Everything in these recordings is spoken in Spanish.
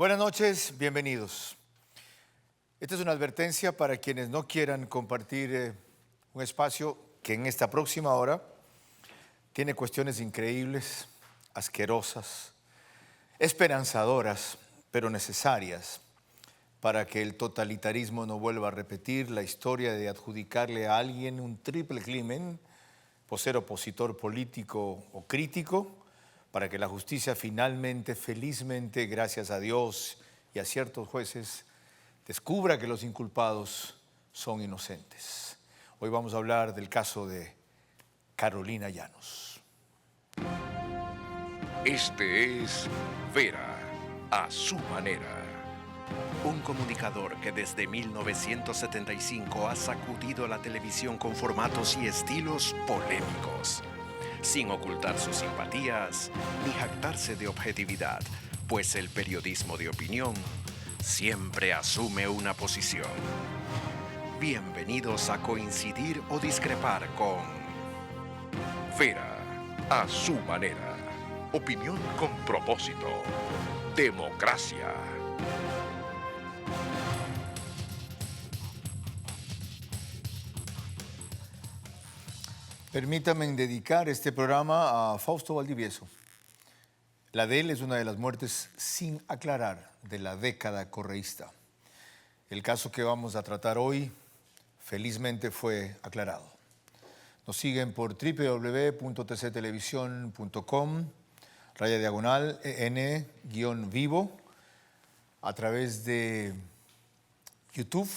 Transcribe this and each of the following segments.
Buenas noches, bienvenidos. Esta es una advertencia para quienes no quieran compartir un espacio que en esta próxima hora tiene cuestiones increíbles, asquerosas, esperanzadoras, pero necesarias para que el totalitarismo no vuelva a repetir la historia de adjudicarle a alguien un triple crimen por ser opositor político o crítico, para que la justicia finalmente, felizmente, gracias a Dios y a ciertos jueces, descubra que los inculpados son inocentes. Hoy vamos a hablar del caso de Carolina Llanos. Este es Vera, a su manera. Un comunicador que desde 1975 ha sacudido la televisión con formatos y estilos polémicos, sin ocultar sus simpatías ni jactarse de objetividad, pues el periodismo de opinión siempre asume una posición. Bienvenidos a coincidir o discrepar con Vera, a su manera. Opinión con propósito. Democracia. Permítanme dedicar este programa a Fausto Valdivieso. La de él es una de las muertes sin aclarar de la década correísta. El caso que vamos a tratar hoy, felizmente, fue aclarado. Nos siguen por www.tctelevisión.com, /en-vivo, a través de YouTube,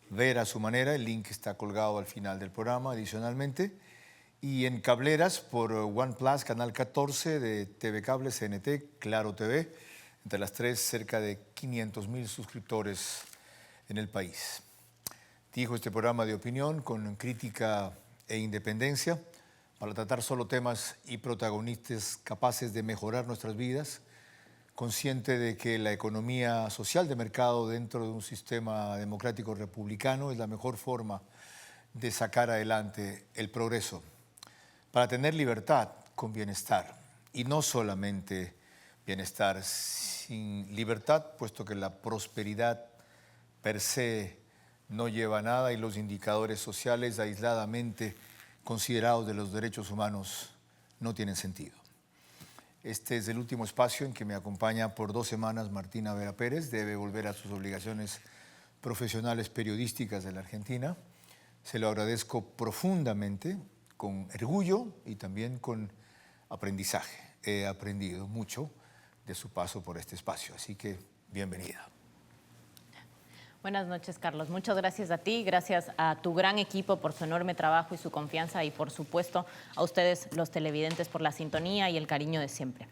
Ver a su manera, el link está colgado al final del programa adicionalmente, y en cableras por OnePlus, Canal 14 de TV Cable, CNT, Claro TV, entre las tres, cerca de 500,000 suscriptores en el país. Dijo este programa de opinión con crítica e independencia para tratar solo temas y protagonistas capaces de mejorar nuestras vidas, consciente de que la economía social de mercado dentro de un sistema democrático republicano es la mejor forma de sacar adelante el progreso, para tener libertad con bienestar, y no solamente bienestar sin libertad, puesto que la prosperidad per se no lleva a nada y los indicadores sociales aisladamente considerados de los derechos humanos no tienen sentido. Este es el último espacio en que me acompaña por 2 semanas Martina Vera Pérez. Debe volver a sus obligaciones profesionales periodísticas de la Argentina. Se lo agradezco profundamente, con orgullo y también con aprendizaje. He aprendido mucho de su paso por este espacio, así que bienvenida. Buenas noches, Carlos. Muchas gracias a ti, gracias a tu gran equipo por su enorme trabajo y su confianza, y por supuesto a ustedes, los televidentes, por la sintonía y el cariño de siempre.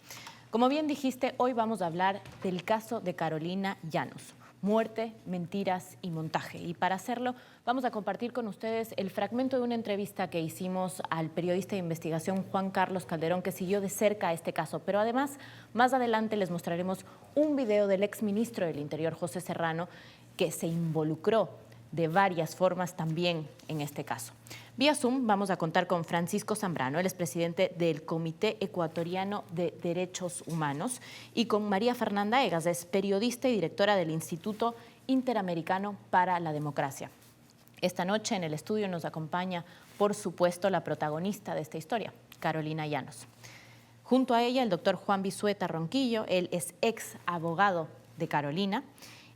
Como bien dijiste, hoy vamos a hablar del caso de Carolina Llanos. Muerte, mentiras y montaje. Y para hacerlo vamos a compartir con ustedes el fragmento de una entrevista que hicimos al periodista de investigación Juan Carlos Calderón, que siguió de cerca este caso. Pero además, más adelante les mostraremos un video del exministro del Interior, José Serrano, que se involucró de varias formas también en este caso. Vía Zoom vamos a contar con Francisco Zambrano, él es presidente del Comité Ecuatoriano de Derechos Humanos, y con María Fernanda Egas, es periodista y directora del Instituto Interamericano para la Democracia. Esta noche en el estudio nos acompaña, por supuesto, la protagonista de esta historia, Carolina Llanos. Junto a ella, el doctor Juan Bisueta Ronquillo, él es ex abogado de Carolina,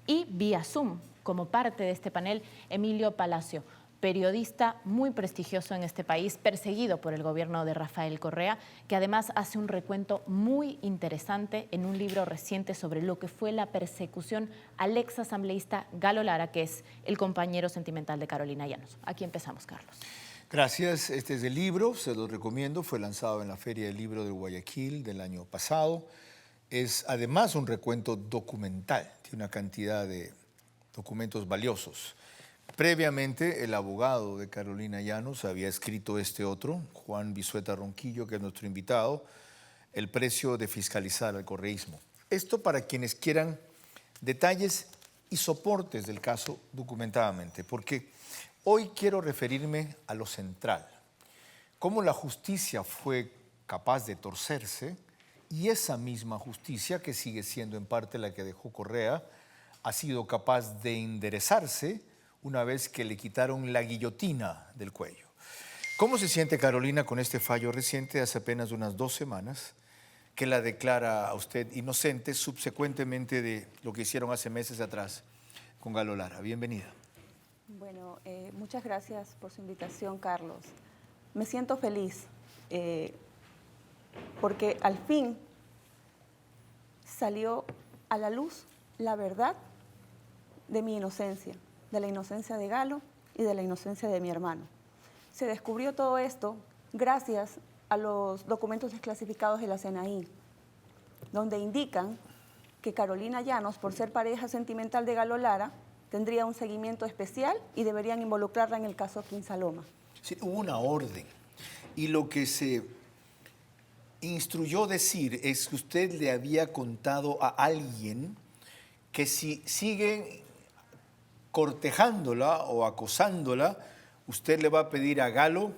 y vía Zoom, como parte de este panel, Emilio Palacio, periodista muy prestigioso en este país, perseguido por el gobierno de Rafael Correa, que además hace un recuento muy interesante en un libro reciente sobre lo que fue la persecución al exasambleísta Galo Lara, que es el compañero sentimental de Carolina Llanos. Aquí empezamos, Carlos. Gracias. Este es el libro, se lo recomiendo. Fue lanzado en la Feria del Libro de Guayaquil del año pasado. Es además un recuento documental, tiene una cantidad de documentos valiosos. Previamente, el abogado de Carolina Llanos había escrito este otro, Juan Bisueta Ronquillo, que es nuestro invitado, El precio de fiscalizar al correísmo. Esto para quienes quieran detalles y soportes del caso documentadamente, porque hoy quiero referirme a lo central, cómo la justicia fue capaz de torcerse Y esa misma justicia, que sigue siendo en parte la que dejó Correa, ha sido capaz de enderezarse una vez que le quitaron la guillotina del cuello. ¿Cómo se siente Carolina con este fallo reciente de hace apenas unas 2 semanas que la declara a usted inocente subsecuentemente de lo que hicieron hace meses atrás con Galo Lara? Bienvenida. Bueno, muchas gracias por su invitación, Carlos. Me siento feliz porque al fin salió a la luz la verdad de mi inocencia, de la inocencia de Galo y de la inocencia de mi hermano. Se descubrió todo esto gracias a los documentos desclasificados de la CNI, donde indican que Carolina Llanos, por ser pareja sentimental de Galo Lara, tendría un seguimiento especial y deberían involucrarla en el caso Quinsaloma. Sí, hubo una orden y lo que se instruyó decir es que usted le había contado a alguien que si siguen cortejándola o acosándola, usted le va a pedir a Galo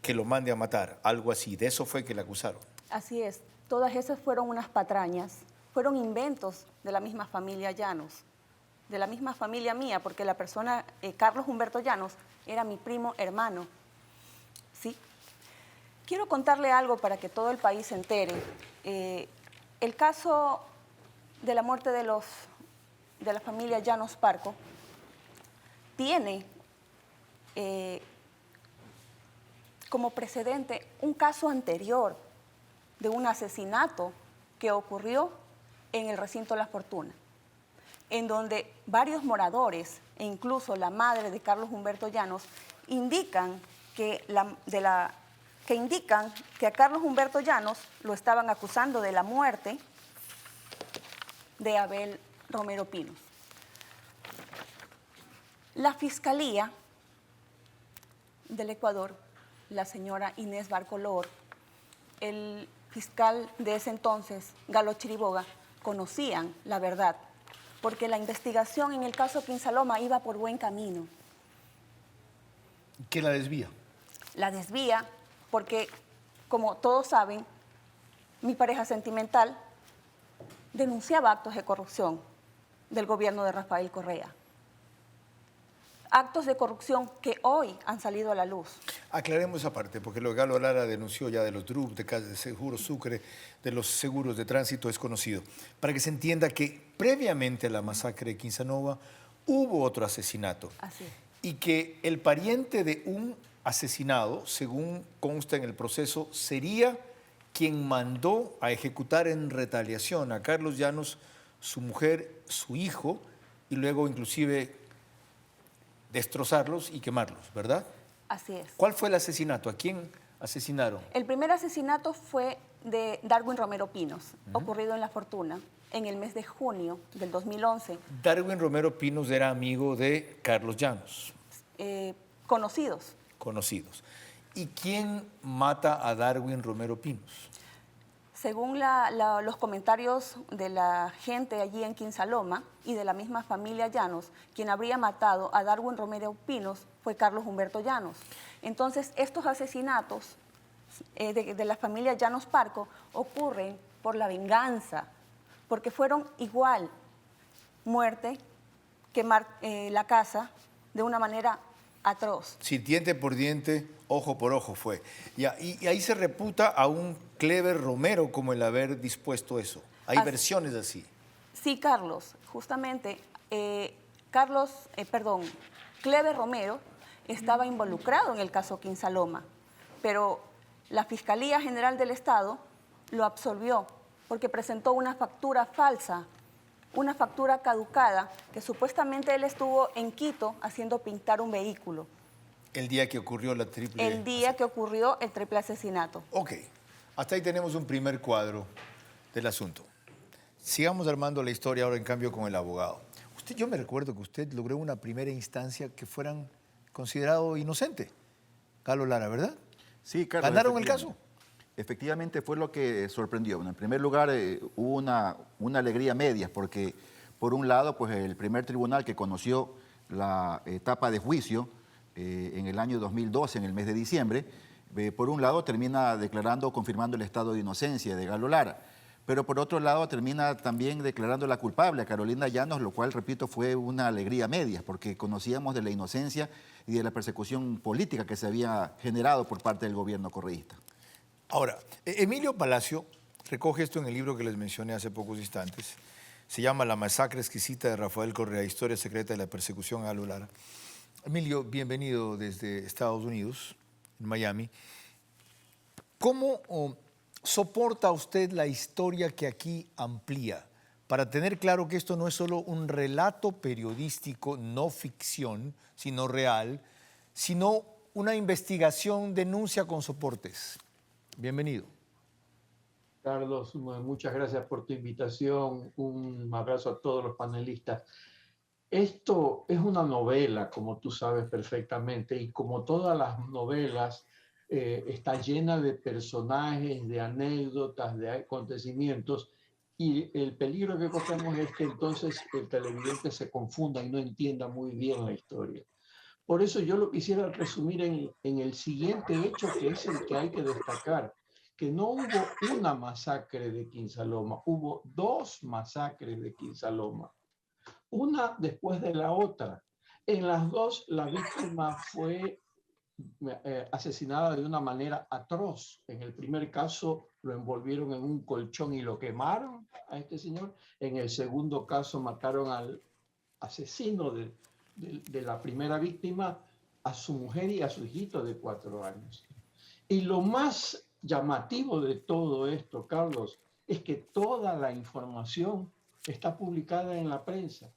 que lo mande a matar, algo así. De eso fue que le acusaron. Así es, todas esas fueron unas patrañas, fueron inventos de la misma familia Llanos, de la misma familia mía, porque la persona, Carlos Humberto Llanos, era mi primo hermano. ¿Sí? Quiero contarle algo para que todo el país se entere. El caso de la muerte de la familia Llanos Parco tiene como precedente un caso anterior de un asesinato que ocurrió en el recinto La Fortuna, en donde varios moradores e incluso la madre de Carlos Humberto Llanos indican que a Carlos Humberto Llanos lo estaban acusando de la muerte de Abel Romero Pinos. La Fiscalía del Ecuador, la señora Inés Barcolor, el fiscal de ese entonces, Galo Chiriboga, conocían la verdad, porque la investigación en el caso Quinsaloma iba por buen camino. ¿Qué la desvía? La desvía porque, como todos saben, mi pareja sentimental denunciaba actos de corrupción del gobierno de Rafael Correa. Actos de corrupción que hoy han salido a la luz. Aclaremos esa parte, porque lo que Galo Lara denunció ya de los DRUP, de Seguro Sucre, de los seguros de tránsito es conocido. Para que se entienda que previamente a la masacre de Quinsanova hubo otro asesinato. Así es. Y que el pariente de un asesinado, según consta en el proceso, sería quien mandó a ejecutar en retaliación a Carlos Llanos, su mujer, su hijo, y luego inclusive destrozarlos y quemarlos, ¿verdad? Así es. ¿Cuál fue el asesinato? ¿A quién asesinaron? El primer asesinato fue de Darwin Romero Pinos, ocurrido en La Fortuna, en el mes de junio del 2011. Darwin Romero Pinos era amigo de Carlos Llanos. Conocidos. Conocidos. ¿Y quién mata a Darwin Romero Pinos? Según los comentarios de la gente allí en Quinsaloma y de la misma familia Llanos, quien habría matado a Darwin Romero Pinos fue Carlos Humberto Llanos. Entonces, estos asesinatos de la familia Llanos Parco ocurren por la venganza, porque fueron igual muerte, quemar la casa de una manera atroz. Sí, diente por diente, ojo por ojo fue. Y ahí se reputa a un Clever Romero como el haber dispuesto eso. Hay versiones así. Sí, Carlos, justamente Clever Romero estaba involucrado en el caso Quinsaloma, pero la Fiscalía General del Estado lo absolvió porque presentó una factura falsa, una factura caducada, que supuestamente él estuvo en Quito haciendo pintar un vehículo. El día que ocurrió la triple... El día que ocurrió el triple asesinato. Ok, hasta ahí tenemos un primer cuadro del asunto. Sigamos armando la historia ahora, en cambio, con el abogado. Yo me recuerdo que usted logró una primera instancia que fueran considerado inocente. Galo Lara, ¿verdad? Sí, Carlos. ¿Ganaron el caso? Efectivamente fue lo que sorprendió. En primer lugar, hubo una alegría media, porque por un lado, pues el primer tribunal que conoció la etapa de juicio en el año 2012, en el mes de diciembre, Por un lado termina declarando, confirmando el estado de inocencia de Galo Lara, pero por otro lado termina también declarando la culpable a Carolina Llanos, lo cual, repito, fue una alegría a medias, porque conocíamos de la inocencia y de la persecución política que se había generado por parte del gobierno correísta. Ahora, Emilio Palacio recoge esto en el libro que les mencioné hace pocos instantes. Se llama La masacre exquisita de Rafael Correa, historia secreta de la persecución a Galo Lara. Emilio, bienvenido desde Estados Unidos, en Miami. ¿Cómo soporta usted la historia que aquí amplía? Para tener claro que esto no es solo un relato periodístico, no ficción, sino real, sino una investigación, denuncia con soportes. Bienvenido. Carlos, muchas gracias por tu invitación. Un abrazo a todos los panelistas. Esto es una novela, como tú sabes perfectamente, y como todas las novelas, está llena de personajes, de anécdotas, de acontecimientos, y el peligro que corremos es que entonces el televidente se confunda y no entienda muy bien la historia. Por eso yo lo quisiera resumir en el siguiente hecho, que es el que hay que destacar, que no hubo una masacre de Quinsaloma, hubo 2 masacres de Quinsaloma, una después de la otra. En las 2 la víctima fue asesinada de una manera atroz. En el primer caso lo envolvieron en un colchón y lo quemaron a este señor. En el segundo caso mataron al asesino de la primera víctima, a su mujer y a su hijito de 4 años. Y lo más llamativo de todo esto, Carlos, es que toda la información está publicada en la prensa,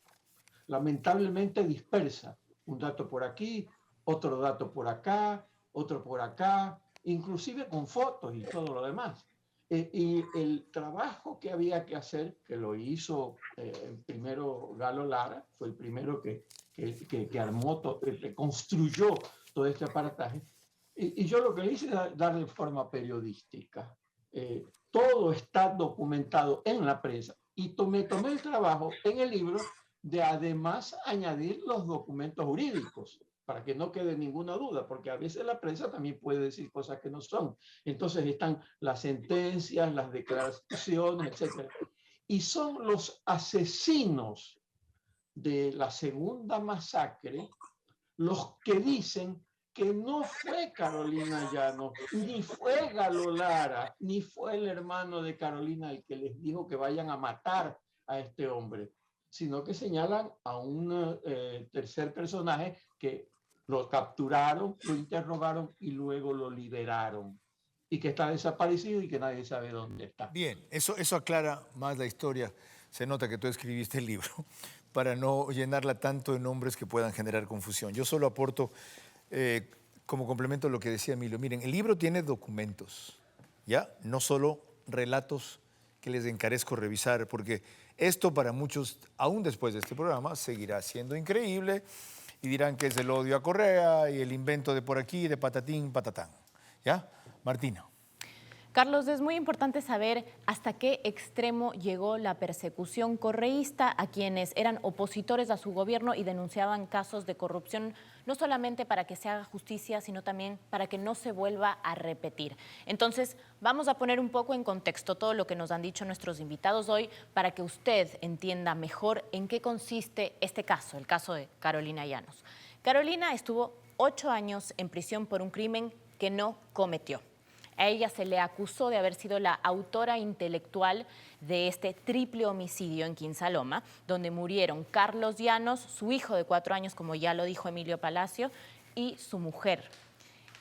lamentablemente dispersa. Un dato por aquí, otro dato por acá, otro por acá, inclusive con fotos y todo lo demás. Y el trabajo que había que hacer, que lo hizo primero Galo Lara, fue el primero que armó, que construyó todo este aparataje. Y yo lo que le hice es darle forma periodística. Todo está documentado en la prensa. Y me tomé el trabajo en el libro de además añadir los documentos jurídicos, para que no quede ninguna duda, porque a veces la prensa también puede decir cosas que no son. Entonces están las sentencias, las declaraciones, etc. Y son los asesinos de la segunda masacre los que dicen que no fue Carolina Llanos, ni fue Galo Lara, ni fue el hermano de Carolina el que les dijo que vayan a matar a este hombre, sino que señalan a un tercer personaje que lo capturaron, lo interrogaron y luego lo liberaron. Y que está desaparecido y que nadie sabe dónde está. Bien, eso aclara más la historia. Se nota que tú escribiste el libro para no llenarla tanto de nombres que puedan generar confusión. Yo solo aporto como complemento a lo que decía Emilio. Miren, el libro tiene documentos, ¿ya? No solo relatos que les encarezco revisar, porque esto para muchos, aún después de este programa, seguirá siendo increíble y dirán que es el odio a Correa y el invento de por aquí, de patatín, patatán. ¿Ya? Martina. Carlos, es muy importante saber hasta qué extremo llegó la persecución correísta a quienes eran opositores a su gobierno y denunciaban casos de corrupción, no solamente para que se haga justicia, sino también para que no se vuelva a repetir. Entonces, vamos a poner un poco en contexto todo lo que nos han dicho nuestros invitados hoy para que usted entienda mejor en qué consiste este caso, el caso de Carolina Llanos. Carolina estuvo 8 años en prisión por un crimen que no cometió. A ella se le acusó de haber sido la autora intelectual de este triple homicidio en Quinsaloma, donde murieron Carlos Llanos, su hijo de 4 años, como ya lo dijo Emilio Palacio, y su mujer.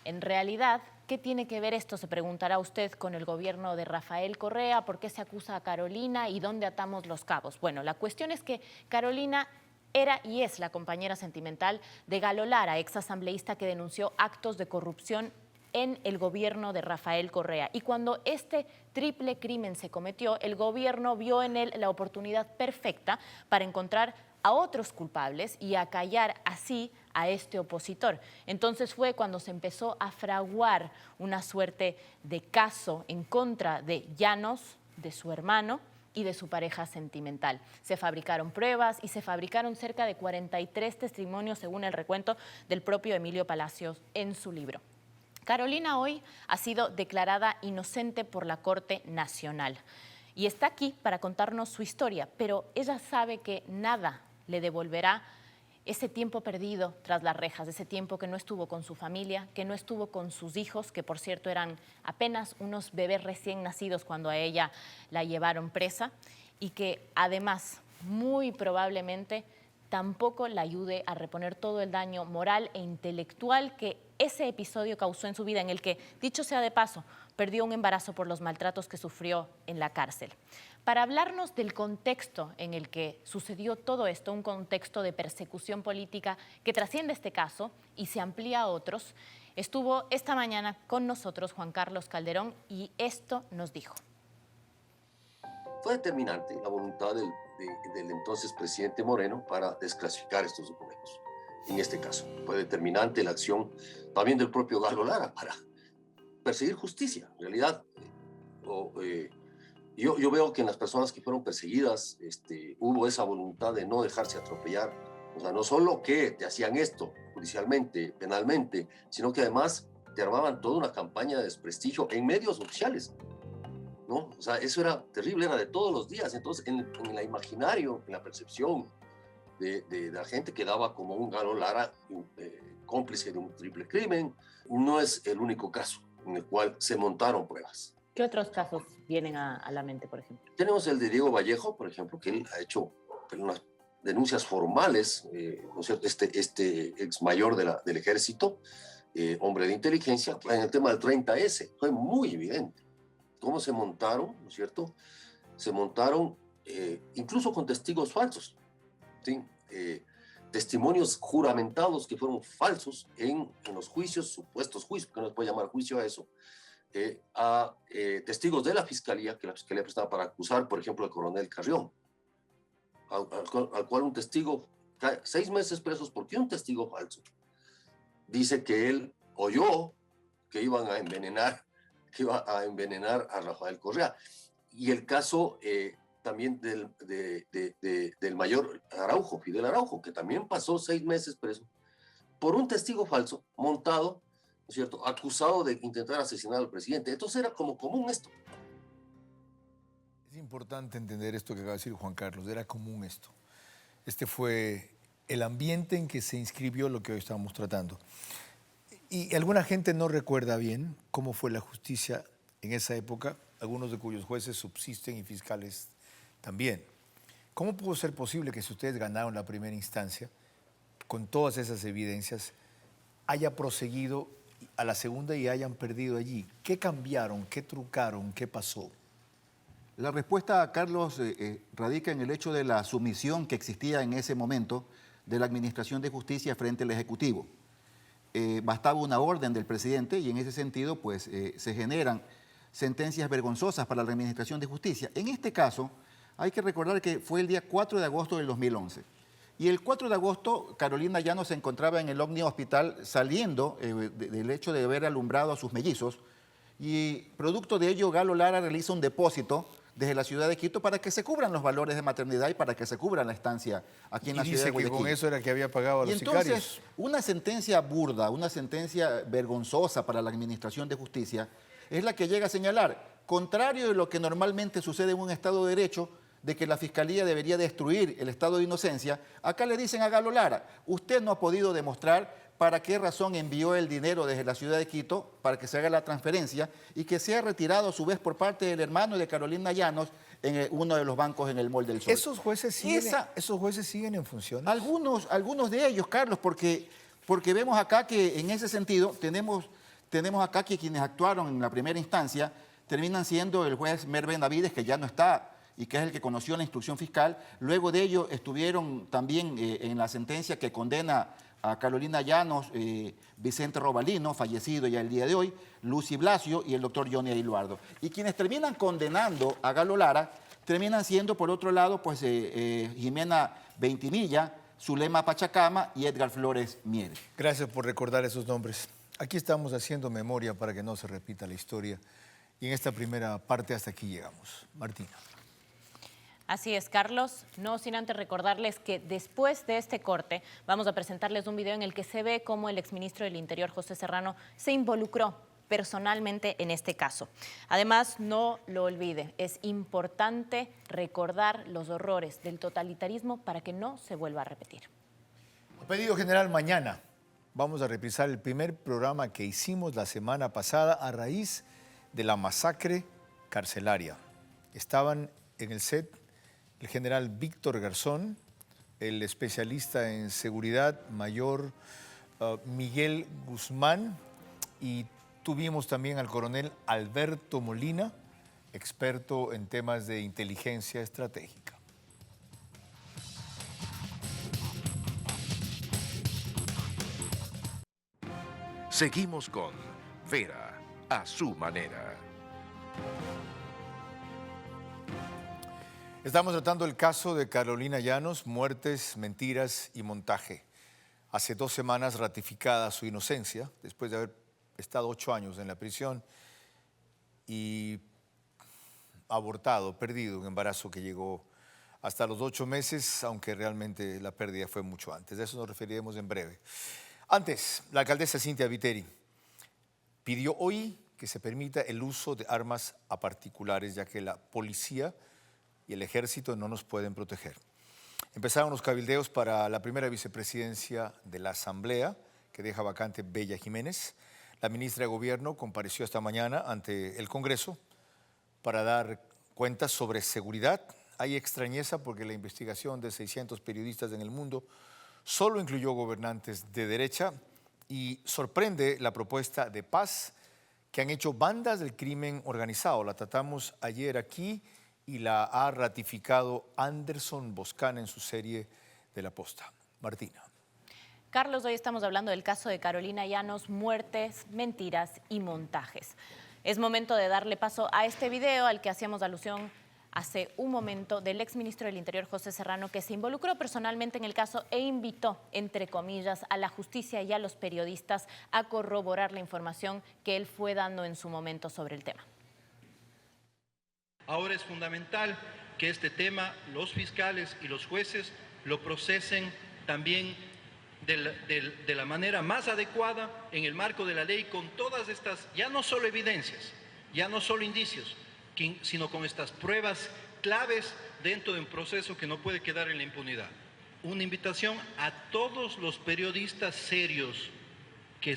En realidad, ¿qué tiene que ver esto? Se preguntará usted con el gobierno de Rafael Correa, ¿por qué se acusa a Carolina y dónde atamos los cabos? Bueno, la cuestión es que Carolina era y es la compañera sentimental de Galo Lara, ex asambleísta que denunció actos de corrupción en el gobierno de Rafael Correa. Y cuando este triple crimen se cometió, el gobierno vio en él la oportunidad perfecta para encontrar a otros culpables y acallar así a este opositor. Entonces fue cuando se empezó a fraguar una suerte de caso en contra de Llanos, de su hermano y de su pareja sentimental. Se fabricaron pruebas y se fabricaron cerca de 43 testimonios según el recuento del propio Emilio Palacios en su libro. Carolina hoy ha sido declarada inocente por la Corte Nacional y está aquí para contarnos su historia, pero ella sabe que nada le devolverá ese tiempo perdido tras las rejas, ese tiempo que no estuvo con su familia, que no estuvo con sus hijos, que por cierto eran apenas unos bebés recién nacidos cuando a ella la llevaron presa, y que además, muy probablemente, tampoco la ayude a reponer todo el daño moral e intelectual que ese episodio causó en su vida, en el que, dicho sea de paso, perdió un embarazo por los maltratos que sufrió en la cárcel. Para hablarnos del contexto en el que sucedió todo esto, un contexto de persecución política que trasciende este caso y se amplía a otros, estuvo esta mañana con nosotros Juan Carlos Calderón y esto nos dijo. Fue determinante la voluntad del entonces presidente Moreno para desclasificar estos documentos. En este caso, fue determinante la acción también del propio Galo Lara para perseguir justicia. En realidad, yo veo que en las personas que fueron perseguidas hubo esa voluntad de no dejarse atropellar. O sea, no solo que te hacían esto judicialmente, penalmente, sino que además te armaban toda una campaña de desprestigio en medios oficiales, ¿no? O sea, eso era terrible, era de todos los días. Entonces, en el imaginario, en la percepción de la gente, quedaba como un Galo Lara cómplice de un triple crimen. No es el único caso en el cual se montaron pruebas. ¿Qué otros casos vienen a la mente, por ejemplo? Tenemos el de Diego Vallejo, por ejemplo, que él ha hecho unas denuncias formales, ¿no es cierto? Este ex mayor del ejército, hombre de inteligencia, en el tema del 30S, fue muy evidente cómo se montaron, ¿no es cierto? Se montaron incluso con testigos falsos, ¿sí? Testimonios juramentados que fueron falsos en los juicios, supuestos juicios, que no se puede llamar juicio a eso, a testigos de la fiscalía, que la fiscalía prestaba para acusar, por ejemplo, al coronel Carrión, al cual un testigo cae 6 meses presos porque un testigo falso dice que él oyó que iban a envenenar, a Rafael Correa. Y el caso también del mayor Araujo, Fidel Araujo, que también pasó 6 meses preso por un testigo falso montado, ¿no es cierto?, acusado de intentar asesinar al presidente. Entonces era como común esto. Es importante entender esto que acaba de decir Juan Carlos, era común esto. Este fue el ambiente en que se inscribió lo que hoy estamos tratando. Y alguna gente no recuerda bien cómo fue la justicia en esa época, algunos de cuyos jueces subsisten y fiscales también. ¿Cómo pudo ser posible que si ustedes ganaron la primera instancia, con todas esas evidencias, haya proseguido a la segunda y hayan perdido allí? ¿Qué cambiaron? ¿Qué trucaron? ¿Qué pasó? La respuesta, Carlos, radica en el hecho de la sumisión que existía en ese momento de la Administración de Justicia frente al Ejecutivo. Bastaba una orden del presidente y en ese sentido pues, se generan sentencias vergonzosas para la Administración de Justicia. En este caso, hay que recordar que fue el día 4 de agosto del 2011. Y el 4 de agosto, Carolina Llanos se encontraba en el Omnia Hospital saliendo del hecho de haber alumbrado a sus mellizos. Y producto de ello, Galo Lara realiza un depósito desde la ciudad de Quito para que se cubran los valores de maternidad y para que se cubra la estancia aquí en la ciudad de Guayaquil. Y dice que con eso era que había pagado a los sicarios. Y entonces, una sentencia burda, una sentencia vergonzosa para la Administración de Justicia, es la que llega a señalar, contrario de lo que normalmente sucede en un Estado de Derecho, de que la Fiscalía debería destruir el estado de inocencia, acá le dicen a Galo Lara, usted no ha podido demostrar para qué razón envió el dinero desde la ciudad de Quito para que se haga la transferencia y que sea retirado a su vez por parte del hermano de Carolina Llanos en uno de los bancos en el Mall del Sol. ¿Esos jueces siguen en funciones? Algunos de ellos, Carlos, porque vemos acá que en ese sentido tenemos acá que quienes actuaron en la primera instancia terminan siendo el juez Merve Navides, que ya no está y que es el que conoció la instrucción fiscal. Luego de ello estuvieron también en la sentencia que condena a Carolina Llanos, Vicente Robalino, fallecido ya el día de hoy, Lucy Blasio y el doctor Johnny Ailuardo. Y quienes terminan condenando a Galo Lara terminan siendo, por otro lado, pues Jimena Ventimilla, Zulema Pachacama y Edgar Flores Mier. Gracias por recordar esos nombres. Aquí estamos haciendo memoria para que no se repita la historia. Y en esta primera parte hasta aquí llegamos. Martina. Así es, Carlos. No sin antes recordarles que después de este corte vamos a presentarles un video en el que se ve cómo el exministro del Interior, José Serrano, se involucró personalmente en este caso. Además, no lo olvide, es importante recordar los horrores del totalitarismo para que no se vuelva a repetir. A pedido general, mañana vamos a reprisar el primer programa que hicimos la semana pasada a raíz de la masacre carcelaria. Estaban en el set el general Víctor Garzón, el especialista en seguridad mayor Miguel Guzmán, y tuvimos también al coronel Alberto Molina, experto en temas de inteligencia estratégica. Seguimos con Vera a su manera. Estamos tratando el caso de Carolina Llanos, muertes, mentiras y montaje. Hace 2 semanas ratificada su inocencia, después de haber estado 8 años en la prisión y abortado, perdido un embarazo que llegó hasta los 8 meses, aunque realmente la pérdida fue mucho antes. De eso nos referiremos en breve. Antes, la alcaldesa Cynthia Viteri pidió hoy que se permita el uso de armas a particulares, ya que la policía y el ejército no nos pueden proteger. Empezaron los cabildeos para la primera vicepresidencia de la Asamblea, que deja vacante Bella Jiménez. La ministra de Gobierno compareció esta mañana ante el Congreso para dar cuentas sobre seguridad. Hay extrañeza porque la investigación de 600 periodistas en el mundo solo incluyó gobernantes de derecha y sorprende la propuesta de paz que han hecho bandas del crimen organizado. La tratamos ayer aquí y la ha ratificado Anderson Boscana en su serie de La Posta. Martina. Carlos, hoy estamos hablando del caso de Carolina Llanos, muertes, mentiras y montajes. Es momento de darle paso a este video al que hacíamos alusión hace un momento del exministro del Interior, José Serrano, que se involucró personalmente en el caso e invitó, entre comillas, a la justicia y a los periodistas a corroborar la información que él fue dando en su momento sobre el tema. Ahora es fundamental que este tema los fiscales y los jueces lo procesen también de la manera más adecuada en el marco de la ley, con todas estas, ya no solo evidencias, ya no solo indicios, sino con estas pruebas claves dentro de un proceso que no puede quedar en la impunidad. Una invitación a todos los periodistas serios que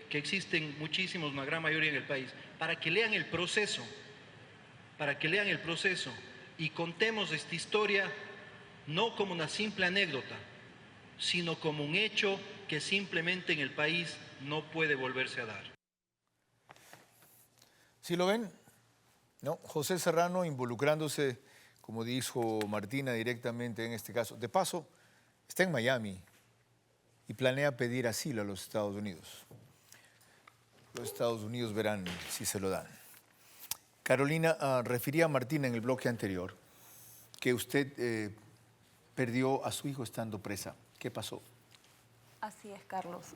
existen muchísimos, una gran mayoría en el país, para que lean el proceso, y contemos esta historia no como una simple anécdota, sino como un hecho que simplemente en el país no puede volverse a dar. ¿Sí lo ven? No, José Serrano involucrándose, como dijo Martina, directamente en este caso. De paso, está en Miami y planea pedir asilo a los Estados Unidos. Los Estados Unidos verán si se lo dan. Carolina, refería a Martina en el bloque anterior que usted perdió a su hijo estando presa. ¿Qué pasó? Así es, Carlos.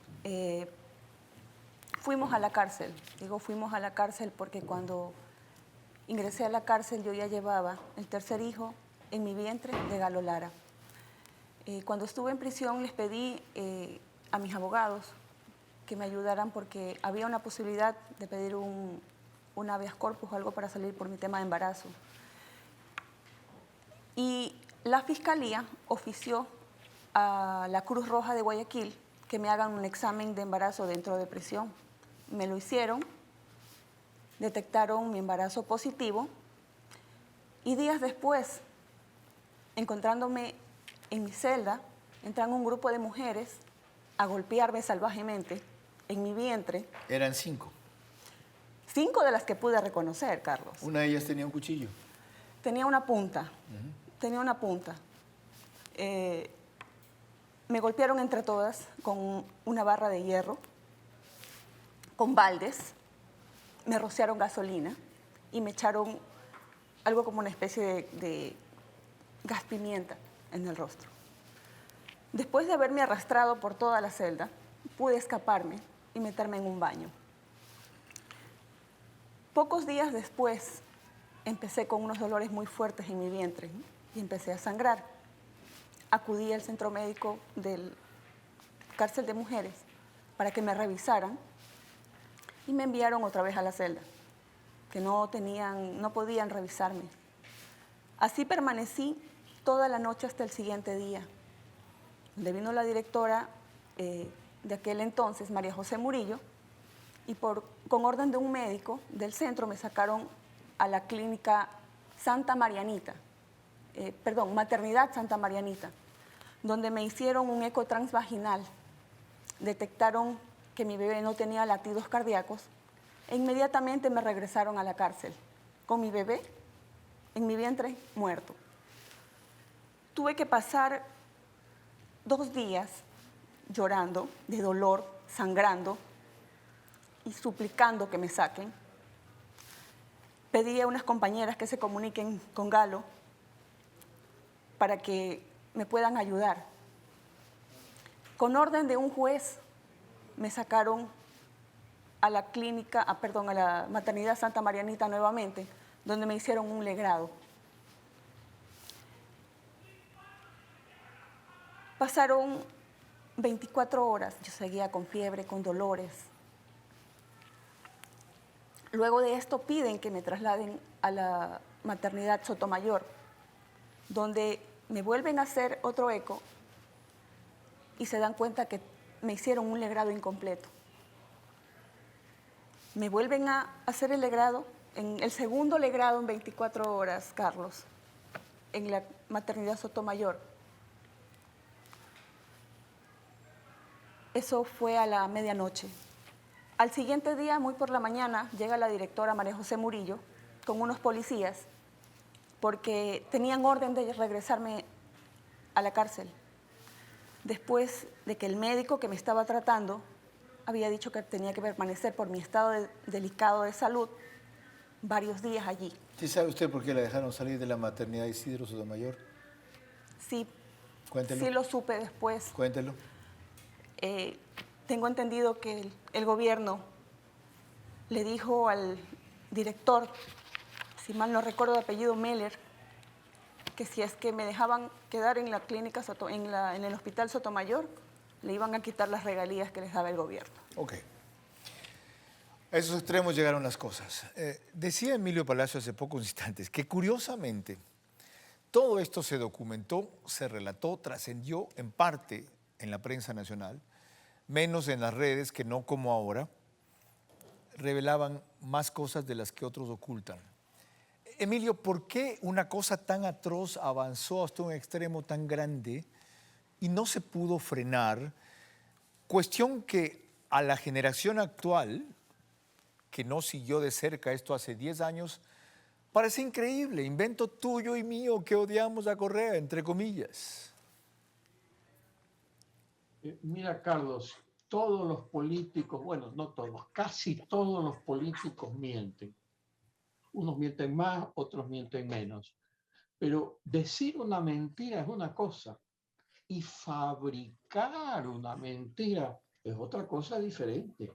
Fuimos a la cárcel. Digo, fuimos a la cárcel porque cuando ingresé a la cárcel yo ya llevaba el 3er hijo en mi vientre de Galo Lara. Cuando estuve en prisión les pedí a mis abogados que me ayudaran porque había una posibilidad de pedir un habeas corpus o algo para salir por mi tema de embarazo. Y la Fiscalía ofició a la Cruz Roja de Guayaquil que me hagan un examen de embarazo dentro de prisión. Me lo hicieron, detectaron mi embarazo positivo y días después, encontrándome en mi celda, entran un grupo de mujeres a golpearme salvajemente en mi vientre. Eran 5. 5 de las que pude reconocer, Carlos. Una de ellas tenía un cuchillo. Tenía una punta. Tenía una punta. Me golpearon entre todas con una barra de hierro, con baldes, me rociaron gasolina y me echaron algo como una especie de gas pimienta en el rostro. Después de haberme arrastrado por toda la celda, pude escaparme y meterme en un baño. Pocos días después empecé con unos dolores muy fuertes en mi vientre, ¿no? Y empecé a sangrar. Acudí al centro médico del cárcel de mujeres para que me revisaran y me enviaron otra vez a la celda, que no podían revisarme. Así permanecí toda la noche hasta el siguiente día, donde vino la directora de aquel entonces, María José Murillo, y con orden de un médico del centro me sacaron a la clínica Santa Marianita, Maternidad Santa Marianita, donde me hicieron un eco transvaginal. Detectaron que mi bebé no tenía latidos cardíacos e inmediatamente me regresaron a la cárcel, con mi bebé en mi vientre muerto. Tuve que pasar 2 días llorando de dolor, sangrando y suplicando que me saquen. Pedí a unas compañeras que se comuniquen con Galo para que me puedan ayudar. Con orden de un juez me sacaron a la a la Maternidad Santa Marianita nuevamente, donde me hicieron un legrado. Pasaron 24 horas, yo seguía con fiebre, con dolores. Luego de esto piden que me trasladen a la Maternidad Sotomayor, donde me vuelven a hacer otro eco y se dan cuenta que me hicieron un legrado incompleto. Me vuelven a hacer el legrado, el segundo legrado en 24 horas, Carlos, en la Maternidad Sotomayor. Eso fue a la medianoche. Al siguiente día, muy por la mañana, llega la directora María José Murillo con unos policías porque tenían orden de regresarme a la cárcel, después de que el médico que me estaba tratando había dicho que tenía que permanecer por mi estado delicado de salud varios días allí. ¿Sí sabe usted por qué la dejaron salir de la maternidad Isidro Sotomayor? Sí, Cuéntelo. sí lo supe después. Cuéntelo. Tengo entendido que el gobierno le dijo al director, si mal no recuerdo de apellido Meller, que si es que me dejaban quedar en la clínica, en el hospital Sotomayor, le iban a quitar las regalías que les daba el gobierno. Ok. A esos extremos llegaron las cosas. Decía Emilio Palacio hace pocos instantes que curiosamente todo esto se documentó, se relató, trascendió en parte en la prensa nacional, menos en las redes que no como ahora, revelaban más cosas de las que otros ocultan. Emilio, ¿por qué una cosa tan atroz avanzó hasta un extremo tan grande y no se pudo frenar? Cuestión que a la generación actual, que no siguió de cerca esto hace 10 años, parece increíble, invento tuyo y mío que odiamos a Correa, entre comillas. Mira, Carlos, todos los políticos, bueno, no todos, casi todos los políticos mienten. Unos mienten más, otros mienten menos. Pero decir una mentira es una cosa y fabricar una mentira es otra cosa diferente.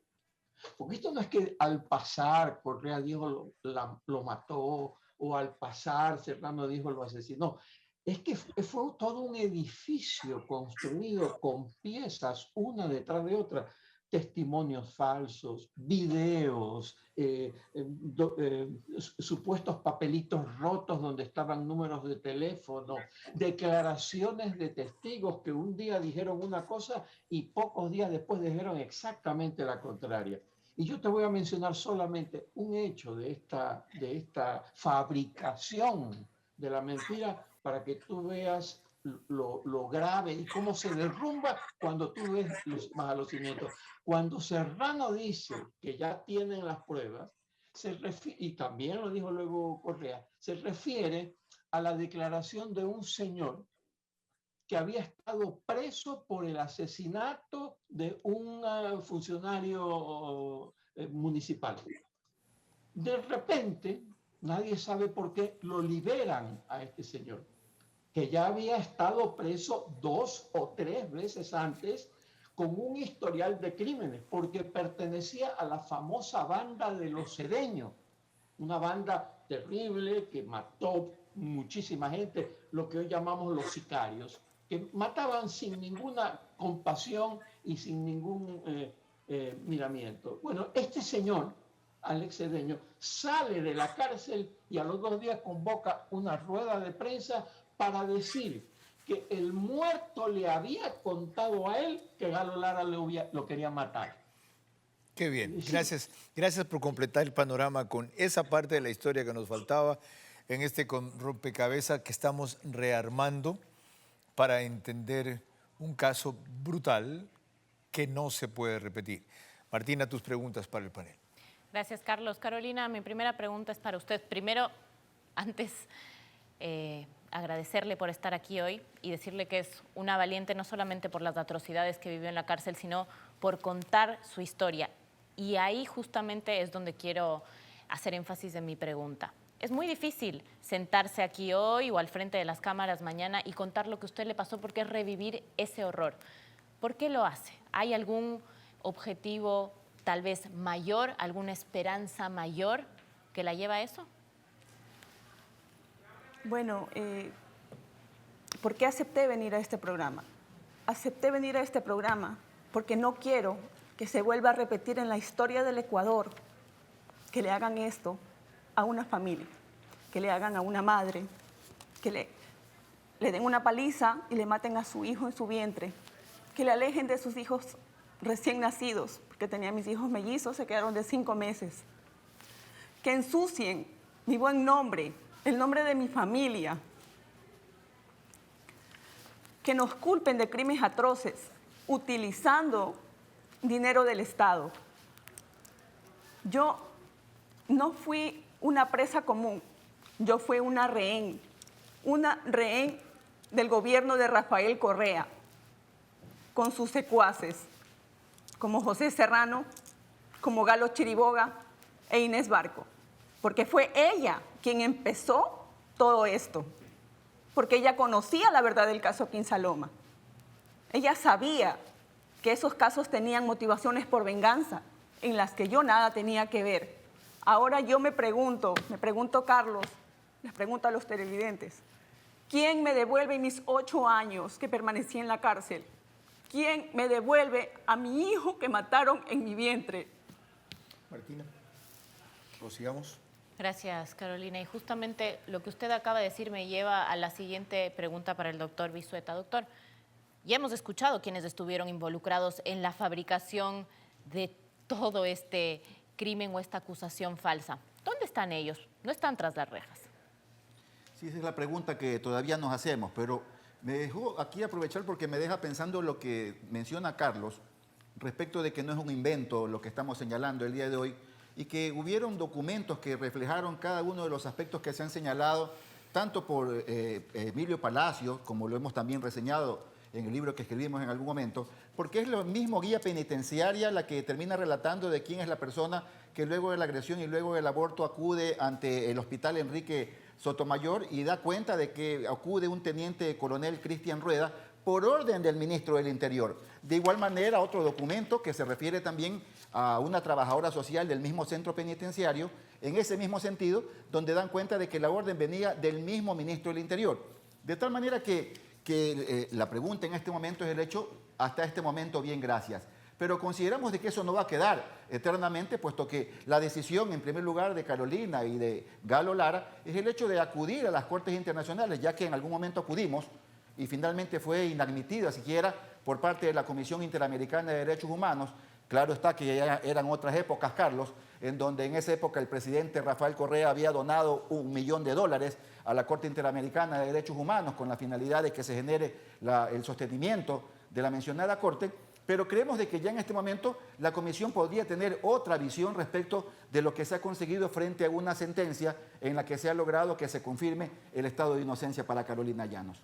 Porque esto no es que al pasar Correa dijo lo mató o al pasar Serrano dijo lo asesinó. Es que fue todo un edificio construido con piezas una detrás de otra. Testimonios falsos, videos, supuestos papelitos rotos donde estaban números de teléfono, declaraciones de testigos que un día dijeron una cosa y pocos días después dijeron exactamente la contraria. Y yo te voy a mencionar solamente un hecho de esta fabricación de la mentira para que tú veas lo grave y cómo se derrumba cuando tú ves los malos cimientos. Cuando Serrano dice que ya tienen las pruebas, y también lo dijo luego Correa, se refiere a la declaración de un señor que había estado preso por el asesinato de un funcionario municipal. De repente, nadie sabe por qué, lo liberan a este señor, que ya había estado preso 2 o 3 veces antes con un historial de crímenes, porque pertenecía a la famosa banda de los Cedeño, una banda terrible, que mató muchísima gente, lo que hoy llamamos los sicarios, que mataban sin ninguna compasión y sin ningún miramiento. Bueno, este señor, Alex Cedeño, sale de la cárcel y a los 2 días convoca una rueda de prensa para decir que el muerto le había contado a él que Galo Lara lo quería matar. Qué bien, gracias. Gracias por completar el panorama con esa parte de la historia que nos faltaba en este rompecabezas que estamos rearmando para entender un caso brutal que no se puede repetir. Martina, tus preguntas para el panel. Gracias, Carlos. Carolina, mi primera pregunta es para usted. Primero, antes, agradecerle por estar aquí hoy y decirle que es una valiente no solamente por las atrocidades que vivió en la cárcel, sino por contar su historia. Y ahí justamente es donde quiero hacer énfasis en mi pregunta. Es muy difícil sentarse aquí hoy o al frente de las cámaras mañana y contar lo que a usted le pasó porque es revivir ese horror. ¿Por qué lo hace? ¿Hay algún objetivo tal vez mayor, alguna esperanza mayor que la lleva a eso? Bueno, ¿por qué acepté venir a este programa? Acepté venir a este programa porque no quiero que se vuelva a repetir en la historia del Ecuador que le hagan esto a una familia, que le hagan a una madre, que le den una paliza y le maten a su hijo en su vientre, que le alejen de sus hijos recién nacidos, porque tenía mis hijos mellizos, se quedaron de 5 meses, que ensucien mi buen nombre, el nombre de mi familia, que nos culpen de crímenes atroces utilizando dinero del Estado. Yo no fui una presa común, yo fui una rehén del gobierno de Rafael Correa, con sus secuaces, como José Serrano, como Galo Chiriboga e Inés Barco, porque fue ella quien empezó todo esto, porque ella conocía la verdad del caso Quinsaloma. Ella sabía que esos casos tenían motivaciones por venganza, en las que yo nada tenía que ver. Ahora yo me pregunto Carlos, les pregunto a los televidentes, ¿quién me devuelve mis 8 años que permanecí en la cárcel? ¿Quién me devuelve a mi hijo que mataron en mi vientre? Martina, prosigamos. Gracias, Carolina. Y justamente lo que usted acaba de decir me lleva a la siguiente pregunta para el doctor Vizueta. Doctor, ya hemos escuchado quienes estuvieron involucrados en la fabricación de todo este crimen o esta acusación falsa. ¿Dónde están ellos? No están tras las rejas. Sí, esa es la pregunta que todavía nos hacemos, pero me dejó aquí aprovechar porque me deja pensando lo que menciona Carlos respecto de que no es un invento lo que estamos señalando el día de hoy y que hubieron documentos que reflejaron cada uno de los aspectos que se han señalado, tanto por Emilio Palacio, como lo hemos también reseñado en el libro que escribimos en algún momento, porque es la misma guía penitenciaria la que termina relatando de quién es la persona que luego de la agresión y luego del aborto acude ante el hospital Enrique Sotomayor y da cuenta de que acude un teniente coronel Cristian Rueda por orden del ministro del Interior. De igual manera, otro documento que se refiere también a una trabajadora social del mismo centro penitenciario, en ese mismo sentido, donde dan cuenta de que la orden venía del mismo ministro del Interior. De tal manera que la pregunta en este momento es el hecho, hasta este momento, bien, gracias. Pero consideramos de que eso no va a quedar eternamente, puesto que la decisión, en primer lugar, de Carolina y de Galo Lara, es el hecho de acudir a las Cortes Internacionales, ya que en algún momento acudimos y finalmente fue inadmitida siquiera por parte de la Comisión Interamericana de Derechos Humanos. Claro está que ya eran otras épocas, Carlos, en donde en esa época el presidente Rafael Correa había donado $1 millón a la Corte Interamericana de Derechos Humanos con la finalidad de que se genere el sostenimiento de la mencionada Corte, pero creemos de que ya en este momento la Comisión podría tener otra visión respecto de lo que se ha conseguido frente a una sentencia en la que se ha logrado que se confirme el estado de inocencia para Carolina Llanos.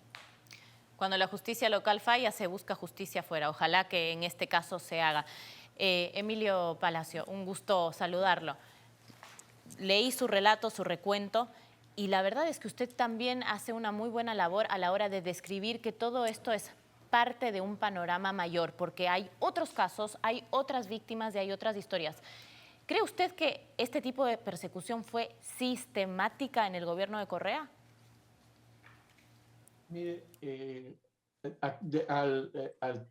Cuando la justicia local falla, se busca justicia afuera. Ojalá que en este caso se haga. Emilio Palacio, un gusto saludarlo. Leí su relato, su recuento, y la verdad es que usted también hace una muy buena labor a la hora de describir que todo esto es parte de un panorama mayor, porque hay otros casos, hay otras víctimas y hay otras historias. ¿Cree usted que este tipo de persecución fue sistemática en el gobierno de Correa? Mire,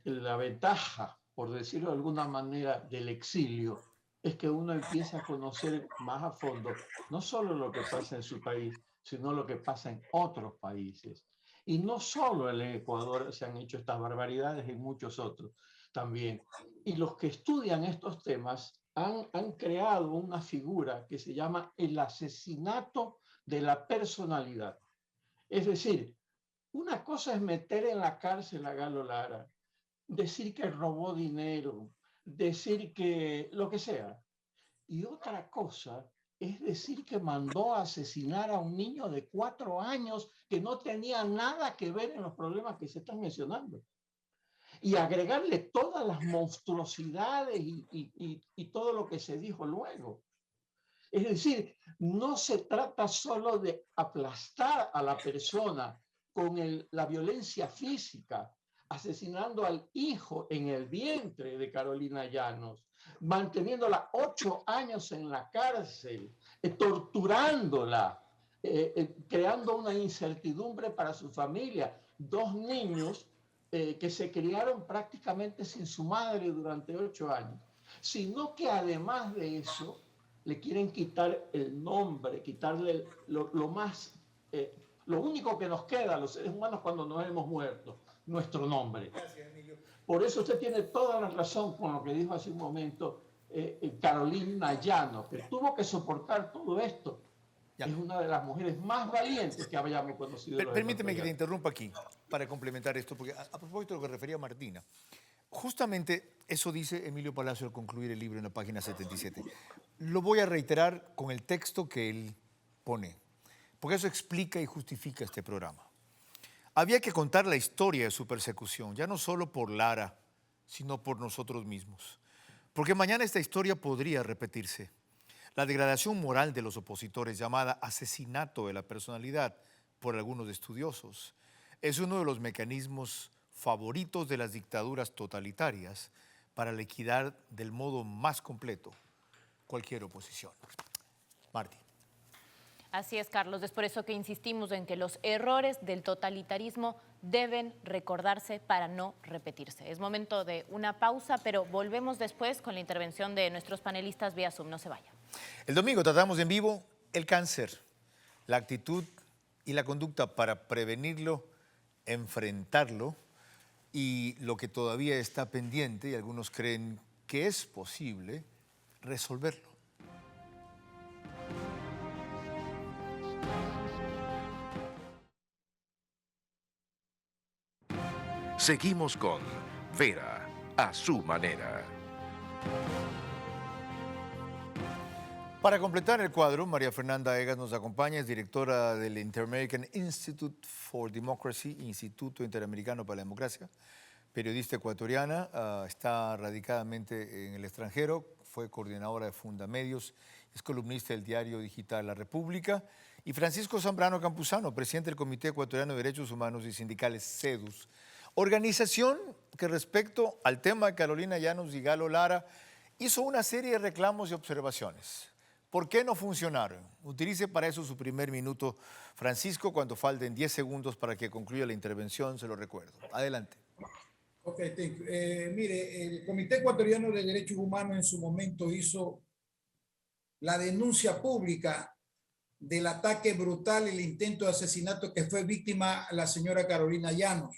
la ventaja, por decirlo de alguna manera, del exilio es que uno empieza a conocer más a fondo no solo lo que pasa en su país, sino lo que pasa en otros países. Y no solo en Ecuador se han hecho estas barbaridades, en muchos otros también. Y los que estudian estos temas han creado una figura que se llama el asesinato de la personalidad. Es decir, una cosa es meter en la cárcel a Galo Lara, decir que robó dinero, decir que lo que sea. Y otra cosa es decir que mandó a asesinar a un niño de 4 años que no tenía nada que ver en los problemas que se están mencionando. Y agregarle todas las monstruosidades y todo lo que se dijo luego. Es decir, no se trata solo de aplastar a la persona con la violencia física, asesinando al hijo en el vientre de Carolina Llanos, manteniéndola 8 años en la cárcel, torturándola, creando una incertidumbre para su familia. 2 niños que se criaron prácticamente sin su madre durante 8 años, sino que además de eso le quieren quitar el nombre, quitarle lo único que nos queda a los seres humanos cuando nos hemos muerto, nuestro nombre. Gracias, Emilio. Por eso usted tiene toda la razón con lo que dijo hace un momento Carolina Llanos, que tuvo que soportar todo esto. Ya. Es una de las mujeres más valientes que hayamos conocido. Permíteme que te interrumpa aquí para complementar esto, porque a propósito de lo que refería Martina, justamente eso dice Emilio Palacio al concluir el libro en la página 77. Lo voy a reiterar con el texto que él pone, porque eso explica y justifica este programa. Había que contar la historia de su persecución, ya no solo por Lara, sino por nosotros mismos. Porque mañana esta historia podría repetirse. La degradación moral de los opositores, llamada asesinato de la personalidad por algunos estudiosos, es uno de los mecanismos favoritos de las dictaduras totalitarias para liquidar del modo más completo cualquier oposición. Martí. Así es, Carlos. Es por eso que insistimos en que los errores del totalitarismo deben recordarse para no repetirse. Es momento de una pausa, pero volvemos después con la intervención de nuestros panelistas vía Zoom. No se vaya. El domingo tratamos en vivo el cáncer, la actitud y la conducta para prevenirlo, enfrentarlo y lo que todavía está pendiente, y algunos creen que es posible, resolverlo. Seguimos con Vera a su manera. Para completar el cuadro, María Fernanda Egas nos acompaña, es directora del Inter-American Institute for Democracy, Instituto Interamericano para la Democracia, periodista ecuatoriana, está radicadamente en el extranjero, fue coordinadora de Fundamedios, es columnista del diario digital La República, y Francisco Zambrano Campuzano, presidente del Comité Ecuatoriano de Derechos Humanos y Sindicales CEDUS, organización que respecto al tema de Carolina Llanos y Galo Lara hizo una serie de reclamos y observaciones. ¿Por qué no funcionaron? Utilice para eso su primer minuto, Francisco, cuando falten 10 segundos para que concluya la intervención, se lo recuerdo. Adelante. Ok, mire, el Comité Ecuatoriano de Derechos Humanos en su momento hizo la denuncia pública del ataque brutal, el intento de asesinato que fue víctima la señora Carolina Llanos.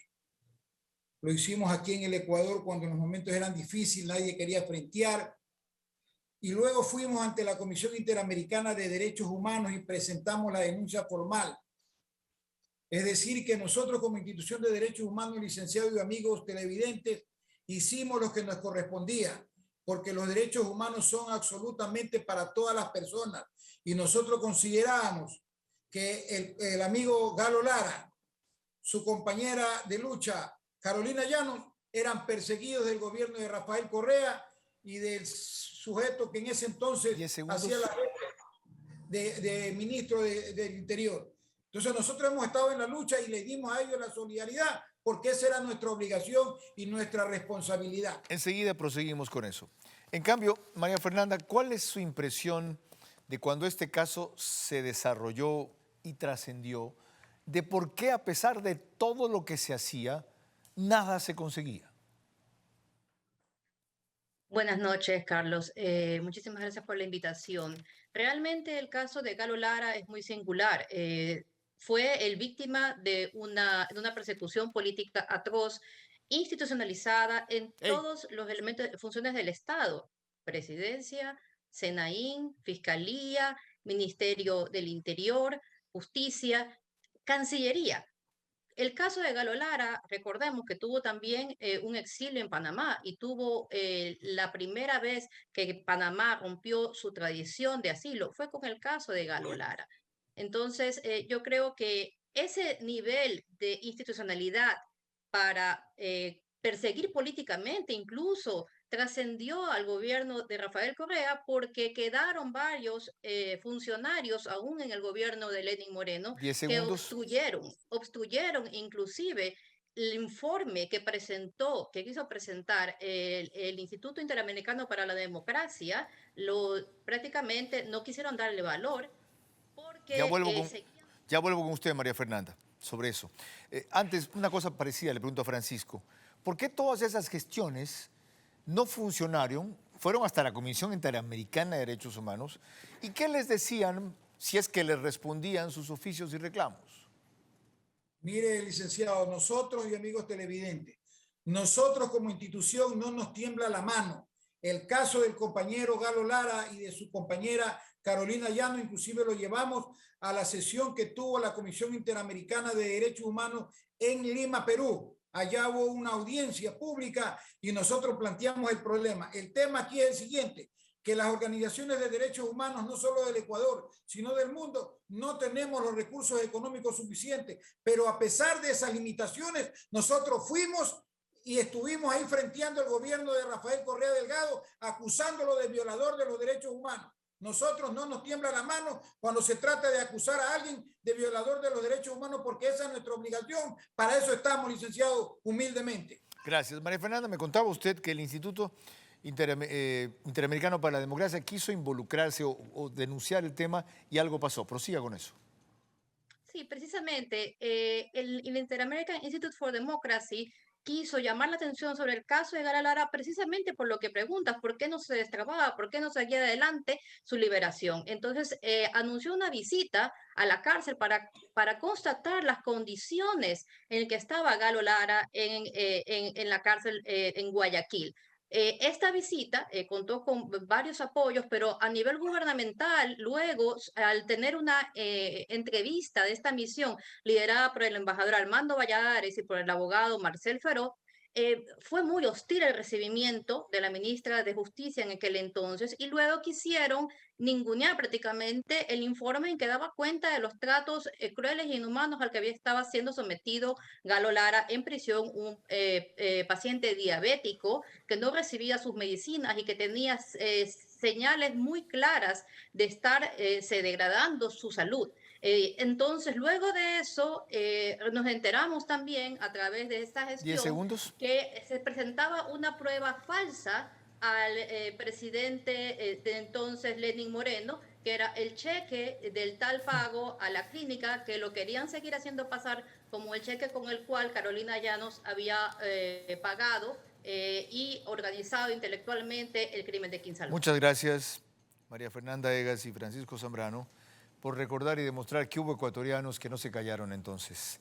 Lo hicimos aquí en el Ecuador cuando los momentos eran difíciles, nadie quería frentear. Y luego fuimos ante la Comisión Interamericana de Derechos Humanos y presentamos la denuncia formal. Es decir, que nosotros como institución de derechos humanos, licenciados y amigos televidentes, hicimos lo que nos correspondía, porque los derechos humanos son absolutamente para todas las personas. Y nosotros considerábamos que el amigo Galo Lara, su compañera de lucha, Carolina Llanos, eran perseguidos del gobierno de Rafael Correa y del sujeto que en ese entonces hacía la de ministro del Interior. Entonces nosotros hemos estado en la lucha y le dimos a ellos la solidaridad porque esa era nuestra obligación y nuestra responsabilidad. Enseguida proseguimos con eso. En cambio, María Fernanda, ¿cuál es su impresión de cuando este caso se desarrolló y trascendió, de por qué a pesar de todo lo que se hacía, nada se conseguía? Buenas noches, Carlos. Muchísimas gracias por la invitación. Realmente el caso de Galo Lara es muy singular. Fue el víctima de una persecución política atroz, institucionalizada en todos los elementos, funciones del Estado: presidencia, SENAÍN, Fiscalía, Ministerio del Interior, Justicia, Cancillería. El caso de Galo Lara, recordemos que tuvo también un exilio en Panamá y tuvo la primera vez que Panamá rompió su tradición de asilo, fue con el caso de Galo Lara. Entonces, yo creo que ese nivel de institucionalidad para perseguir políticamente, incluso trascendió al gobierno de Rafael Correa, porque quedaron varios funcionarios aún en el gobierno de Lenín Moreno 10 que segundos. obstruyeron inclusive el informe que quiso presentar el Instituto Interamericano para la Democracia. Prácticamente no quisieron darle valor porque Ya vuelvo con usted, María Fernanda, sobre eso. Antes, una cosa parecida, le pregunto a Francisco. ¿Por qué todas esas gestiones no funcionaron, fueron hasta la Comisión Interamericana de Derechos Humanos? ¿Y qué les decían si es que les respondían sus oficios y reclamos? Mire, licenciado, nosotros y amigos televidentes, nosotros como institución no nos tiembla la mano. El caso del compañero Galo Lara y de su compañera Carolina Llanos, inclusive lo llevamos a la sesión que tuvo la Comisión Interamericana de Derechos Humanos en Lima, Perú. Allá hubo una audiencia pública y nosotros planteamos el problema. El tema aquí es el siguiente: que las organizaciones de derechos humanos, no solo del Ecuador, sino del mundo, no tenemos los recursos económicos suficientes. Pero a pesar de esas limitaciones, nosotros fuimos y estuvimos ahí frenteando el gobierno de Rafael Correa Delgado, acusándolo de violador de los derechos humanos. Nosotros no nos tiembla la mano cuando se trata de acusar a alguien de violador de los derechos humanos, porque esa es nuestra obligación. Para eso estamos, licenciado, humildemente. Gracias. María Fernanda, me contaba usted que el Instituto Interamericano para la Democracia quiso involucrarse o denunciar el tema y algo pasó. Prosiga con eso. Sí, precisamente el Inter-American Institute for Democracy quiso llamar la atención sobre el caso de Galo Lara precisamente por lo que preguntas: ¿por qué no se destrababa? ¿Por qué no seguía adelante su liberación? Entonces anunció una visita a la cárcel para constatar las condiciones en que estaba Galo Lara en la cárcel en Guayaquil. Esta visita contó con varios apoyos, pero a nivel gubernamental, luego, al tener una entrevista de esta misión liderada por el embajador Armando Valladares y por el abogado Marcel Feró, fue muy hostil el recibimiento de la ministra de Justicia en aquel entonces, y luego quisieron ningunear prácticamente el informe en que daba cuenta de los tratos crueles e inhumanos al que estaba siendo sometido Galo Lara en prisión, un paciente diabético que no recibía sus medicinas y que tenía señales muy claras de estarse degradando su salud. Entonces, luego de eso, nos enteramos también a través de esta 10 gestión segundos. que se presentaba una prueba falsa al presidente de entonces, Lenín Moreno, que era el cheque del tal pago a la clínica, que lo querían seguir haciendo pasar como el cheque con el cual Carolina Llanos había pagado y organizado intelectualmente el crimen de Quinsalón. Muchas gracias, María Fernanda Egas y Francisco Zambrano, por recordar y demostrar que hubo ecuatorianos que no se callaron entonces.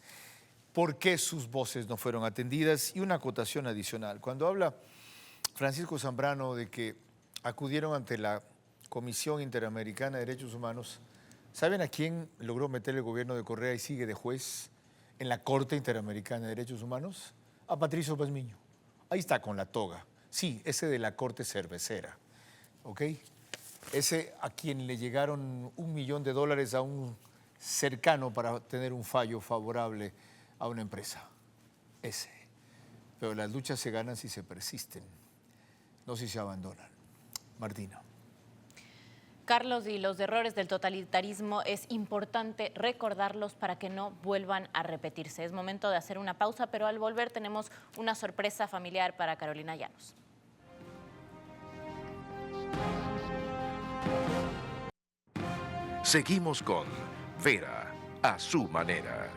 ¿Por qué sus voces no fueron atendidas? Y una acotación adicional. Cuando habla Francisco Zambrano de que acudieron ante la Comisión Interamericana de Derechos Humanos, ¿saben a quién logró meter el gobierno de Correa y sigue de juez en la Corte Interamericana de Derechos Humanos? A Patricio Pazmiño. Ahí está con la toga. Sí, ese de la Corte Cervecera. ¿Ok? Ese a quien le llegaron $1 millón a un cercano para tener un fallo favorable a una empresa. Ese. Pero las luchas se ganan si se persisten, no si se abandonan. Martina. Carlos, y los errores del totalitarismo es importante recordarlos para que no vuelvan a repetirse. Es momento de hacer una pausa, pero al volver tenemos una sorpresa familiar para Carolina Llanos. Seguimos con Vera a su manera.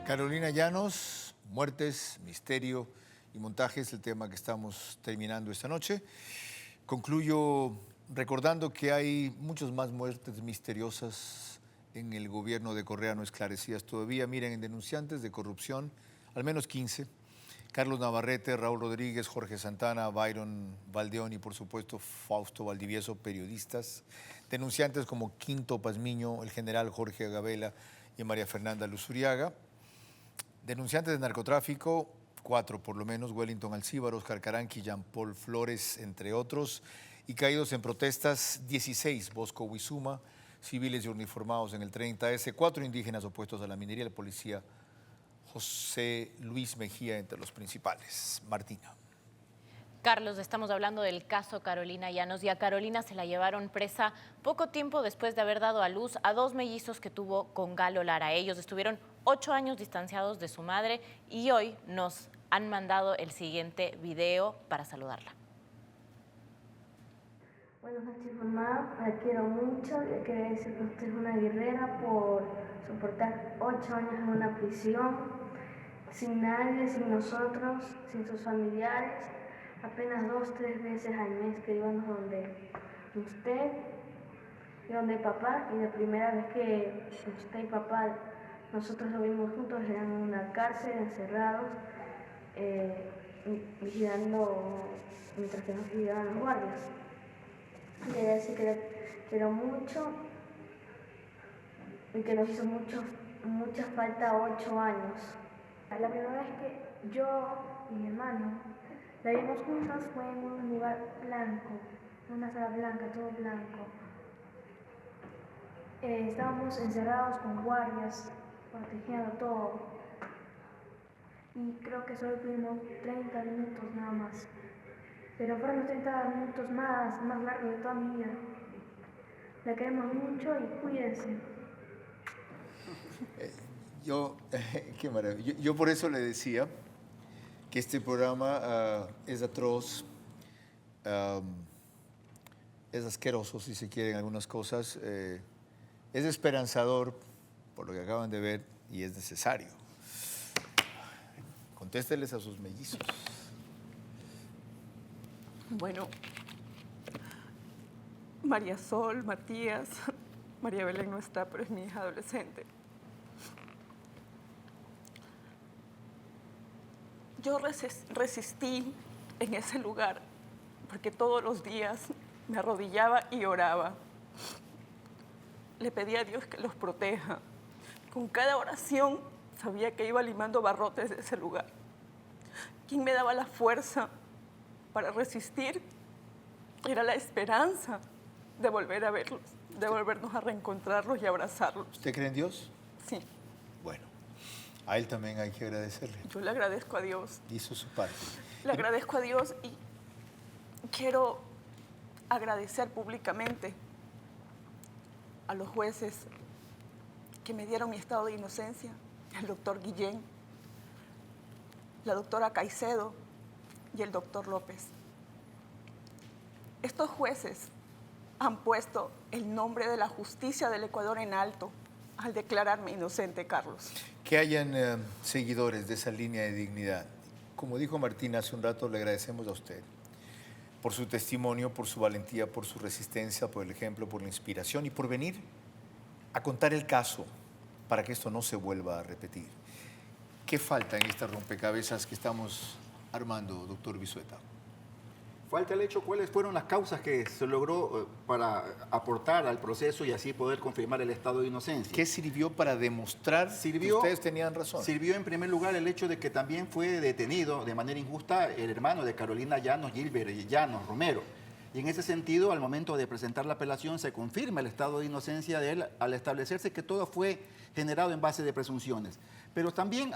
Carolina Llanos, muertes, misterio y montajes, el tema que estamos terminando esta noche. Concluyo recordando que hay muchas más muertes misteriosas en el gobierno de Correa no esclarecidas todavía. Miren, en denunciantes de corrupción, al menos 15. Carlos Navarrete, Raúl Rodríguez, Jorge Santana, Byron Valdeón y, por supuesto, Fausto Valdivieso, periodistas. Denunciantes como Quinto Pazmiño, el general Jorge Agabela y María Fernanda Luzuriaga. Denunciantes de narcotráfico, 4 por lo menos: Wellington Alcíbar, Oscar Caranqui, Jean Paul Flores, entre otros. Y caídos en protestas, 16, Bosco Huizuma, civiles y uniformados en el 30S, 4 indígenas opuestos a la minería, la policía José Luis Mejía entre los principales. Martina. Carlos, estamos hablando del caso Carolina Llanos, y a Carolina se la llevaron presa poco tiempo después de haber dado a luz a 2 mellizos que tuvo con Galo Lara. Ellos estuvieron 8 años distanciados de su madre y hoy nos han mandado el siguiente video para saludarla. Buenas noches, mamá. La quiero mucho. Le quiero decir que usted es una guerrera por soportar 8 años en una prisión, sin nadie, sin nosotros, sin sus familiares. Apenas 2, 3 veces al mes que íbamos donde usted y donde papá. Y la primera vez que usted y papá, nosotros lo vimos juntos, eran en una cárcel, encerrados, vigilando mientras que nos vigilaban los guardias. Quería decir que le quiero mucho y que nos hizo mucha falta 8 años. La primera vez que yo y mi hermano la vimos juntos fue en un lugar blanco, en una sala blanca, todo blanco. Estábamos encerrados con guardias, protegiendo todo. Y creo que solo tuvimos 30 minutos nada más. Pero fueron los 30 minutos más largos de toda mi vida. La queremos mucho y cuídense. Qué maravilla. Yo por eso le decía que este programa es atroz, es asqueroso, si se quieren algunas cosas, es esperanzador por lo que acaban de ver y es necesario. Contésteles a sus mellizos. Bueno, María Sol, Matías, María Belén no está, pero es mi hija adolescente. Yo resistí en ese lugar porque todos los días me arrodillaba y oraba. Le pedí a Dios que los proteja. Con cada oración sabía que iba limando barrotes de ese lugar. Quien me daba la fuerza para resistir era la esperanza de volver a verlos, de volvernos a reencontrarlos y abrazarlos. ¿Usted cree en Dios? Sí. Bueno, a él también hay que agradecerle. Yo le agradezco a Dios. Hizo su parte. Le agradezco a Dios y quiero agradecer públicamente a los jueces que me dieron mi estado de inocencia, el doctor Guillén, la doctora Caicedo y el doctor López. Estos jueces han puesto el nombre de la justicia del Ecuador en alto al declararme inocente, Carlos. Que hayan seguidores de esa línea de dignidad. Como dijo Martín hace un rato, le agradecemos a usted por su testimonio, por su valentía, por su resistencia, por el ejemplo, por la inspiración y por venir a contar el caso para que esto no se vuelva a repetir. ¿Qué falta en esta rompecabezas que estamos armando, doctor Vizueta? Falta el hecho, ¿cuáles fueron las causas que se logró para aportar al proceso y así poder confirmar el estado de inocencia? ¿Qué sirvió para demostrar que ustedes tenían razón? Sirvió en primer lugar el hecho de que también fue detenido de manera injusta el hermano de Carolina Llanos, Gilbert Llanos Romero, Y en ese sentido, al momento de presentar la apelación, se confirma el estado de inocencia de él al establecerse que todo fue generado en base de presunciones. Pero también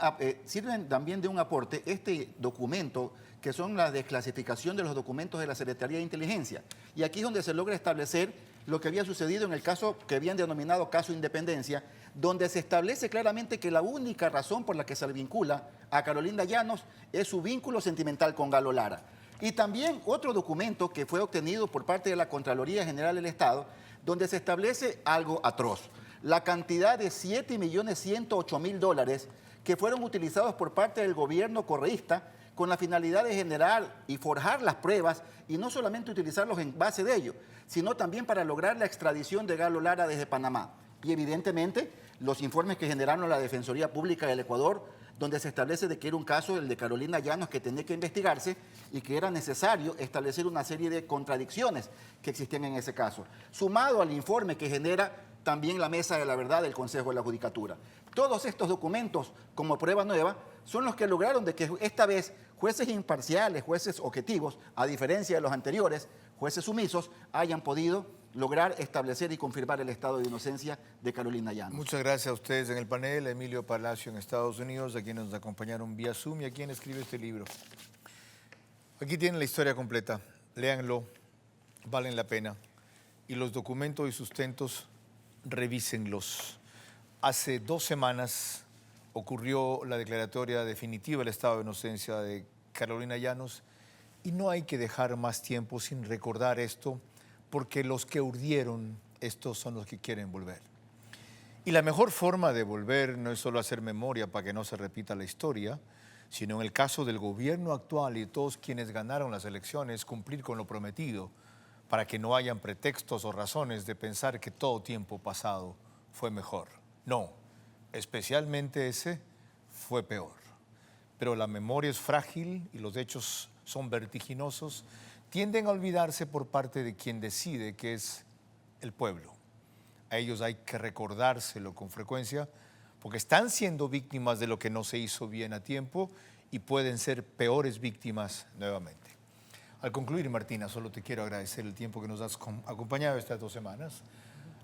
sirven también de un aporte este documento, que son la desclasificación de los documentos de la Secretaría de Inteligencia. Y aquí es donde se logra establecer lo que había sucedido en el caso que habían denominado caso Independencia, donde se establece claramente que la única razón por la que se le vincula a Carolina Llanos es su vínculo sentimental con Galo Lara. Y también otro documento que fue obtenido por parte de la Contraloría General del Estado, donde se establece algo atroz. La cantidad de $7.108.000 que fueron utilizados por parte del gobierno correísta con la finalidad de generar y forjar las pruebas y no solamente utilizarlos en base de ello, sino también para lograr la extradición de Galo Lara desde Panamá. Y evidentemente los informes que generaron la Defensoría Pública del Ecuador, donde se establece de que era un caso, el de Carolina Llanos, que tenía que investigarse y que era necesario establecer una serie de contradicciones que existían en ese caso, sumado al informe que genera también la Mesa de la Verdad del Consejo de la Judicatura. Todos estos documentos, como prueba nueva, son los que lograron de que esta vez jueces imparciales, jueces objetivos, a diferencia de los anteriores, jueces sumisos, hayan podido lograr establecer y confirmar el estado de inocencia de Carolina Llanos. Muchas gracias a ustedes en el panel, Emilio Palacio en Estados Unidos, a quienes nos acompañaron vía Zoom y a quien escribe este libro. Aquí tienen la historia completa, léanlo, valen la pena. Y los documentos y sustentos, revísenlos. Hace 2 semanas ocurrió la declaratoria definitiva del estado de inocencia de Carolina Llanos y no hay que dejar más tiempo sin recordar esto, porque los que urdieron estos son los que quieren volver. Y la mejor forma de volver no es solo hacer memoria para que no se repita la historia, sino en el caso del gobierno actual y de todos quienes ganaron las elecciones, cumplir con lo prometido para que no hayan pretextos o razones de pensar que todo tiempo pasado fue mejor. No, especialmente ese fue peor. Pero la memoria es frágil y los hechos son vertiginosos, tienden a olvidarse por parte de quien decide, que es el pueblo. A ellos hay que recordárselo con frecuencia porque están siendo víctimas de lo que no se hizo bien a tiempo y pueden ser peores víctimas nuevamente. Al concluir, Martina, solo te quiero agradecer el tiempo que nos has acompañado estas 2 semanas,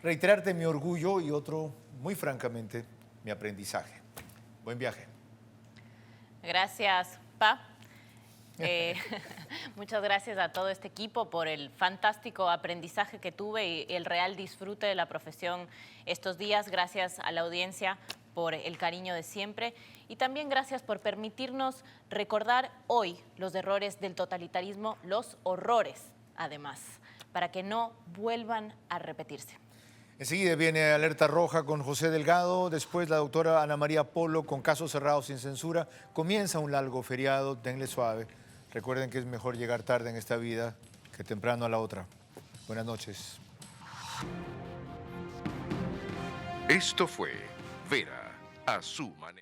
reiterarte mi orgullo y otro, muy francamente, mi aprendizaje. Buen viaje. Gracias, Pa. Muchas gracias a todo este equipo por el fantástico aprendizaje que tuve y el real disfrute de la profesión estos días. Gracias a la audiencia por el cariño de siempre y también gracias por permitirnos recordar hoy los errores del totalitarismo, los horrores además, para que no vuelvan a repetirse. Enseguida viene Alerta Roja con José Delgado, después la doctora Ana María Polo con Casos Cerrados sin Censura. Comienza un largo feriado, denle suave. Recuerden que es mejor llegar tarde en esta vida que temprano a la otra. Buenas noches. Esto fue Vera a su manera.